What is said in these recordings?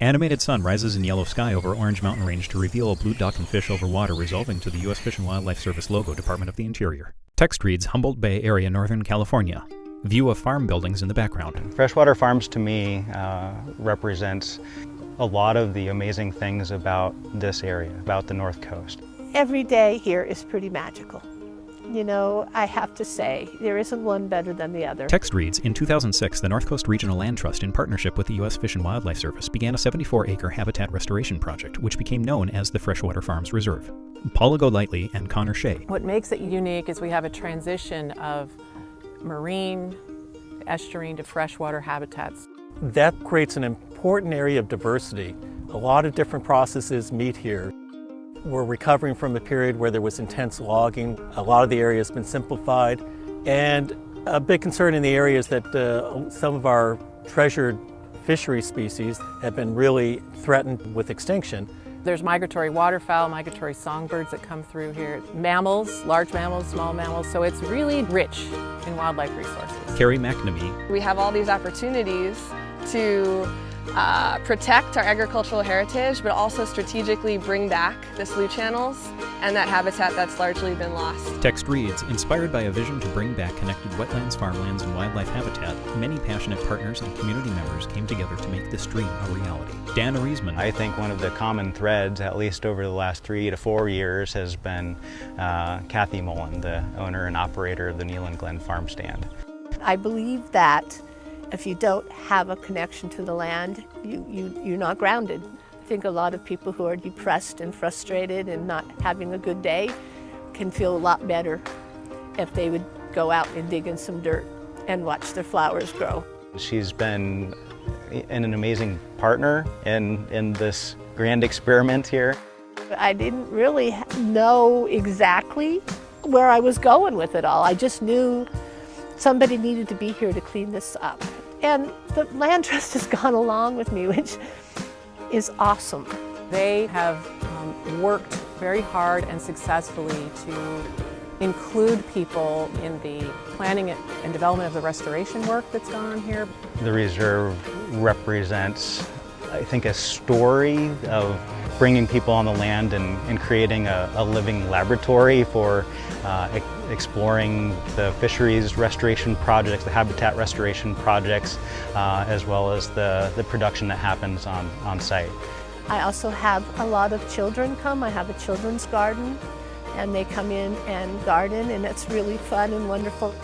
Animated sun rises in yellow sky over Orange Mountain Range to reveal a blue duck and fish over water resolving to the U.S. Fish and Wildlife Service logo, Department of the Interior. Text reads Humboldt Bay area, Northern California. View of farm buildings in the background. Freshwater Farms to me represents a lot of the amazing things about this area, about the North Coast. Every day here is pretty magical. You know, I have to say, there isn't one better than the other. Text reads, in 2006, the Northcoast Regional Land Trust, in partnership with the U.S. Fish and Wildlife Service, began a 74-acre habitat restoration project, which became known as the Freshwater Farms Reserve. Paula Golightly and Connor Shea. What makes it unique is we have a transition of marine, estuarine to freshwater habitats. That creates an important area of diversity. A lot of different processes meet here. We're recovering from a period where there was intense logging. A lot of the area has been simplified, and a big concern in the area is that some of our treasured fishery species have been really threatened with extinction. There's migratory waterfowl, migratory songbirds that come through here, mammals, large mammals, small mammals, so it's really rich in wildlife resources. Carrie McNamee. We have all these opportunities to protect our agricultural heritage, but also strategically bring back the slough channels and that habitat that's largely been lost. Text reads, inspired by a vision to bring back connected wetlands, farmlands, and wildlife habitat, many passionate partners and community members came together to make this dream a reality. Dan Ariesman. I think one of the common threads, at least over the last 3 to 4 years, has been Kathy Mullen, the owner and operator of the Nealon Glen Farm Stand. I believe that if you don't have a connection to the land, you're not grounded. I think a lot of people who are depressed and frustrated and not having a good day can feel a lot better if they would go out and dig in some dirt and watch their flowers grow. She's been an amazing partner in this grand experiment here. I didn't really know exactly where I was going with it all. I just knew somebody needed to be here to clean this up. And the Land Trust has gone along with me, which is awesome. They have worked very hard and successfully to include people in the planning and development of the restoration work that's gone on here. The reserve represents, I think, a story of bringing people on the land and creating a living laboratory for exploring the fisheries restoration projects, the habitat restoration projects, as well as the production that happens on site. I also have a lot of children come. I have a children's garden, and they come in and garden, and it's really fun and wonderful.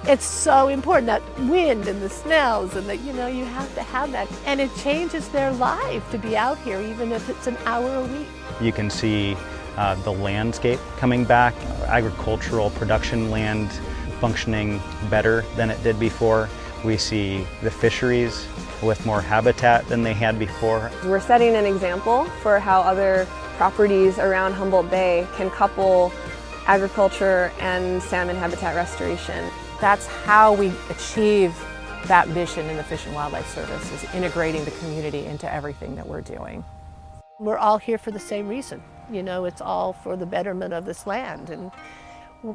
It's so important, that wind and the smells, and that, you know, you have to have that. And it changes their life to be out here, even if it's an hour a week. You can see the landscape coming back, agricultural production land functioning better than it did before. We see the fisheries with more habitat than they had before. We're setting an example for how other properties around Humboldt Bay can couple agriculture and salmon habitat restoration. That's how we achieve that mission in the Fish and Wildlife Service, is integrating the community into everything that we're doing. We're all here for the same reason. You know, it's all for the betterment of this land. And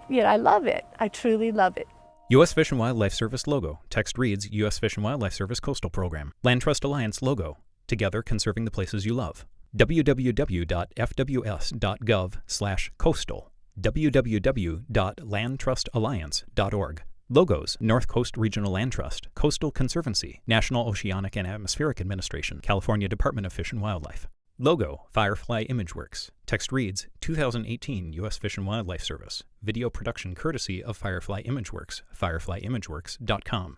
you know, I love it. I truly love it. U.S. Fish and Wildlife Service logo. Text reads, U.S. Fish and Wildlife Service Coastal Program. Land Trust Alliance logo. Together conserving the places you love. www.fws.gov/coastal. www.landtrustalliance.org. Logos: Northcoast Regional Land Trust, Coastal Conservancy, National Oceanic and Atmospheric Administration, California Department of Fish and Wildlife. Logo: Firefly Imageworks. Text reads, 2018 U.S. Fish and Wildlife Service. Video production courtesy of Firefly Imageworks, fireflyimageworks.com.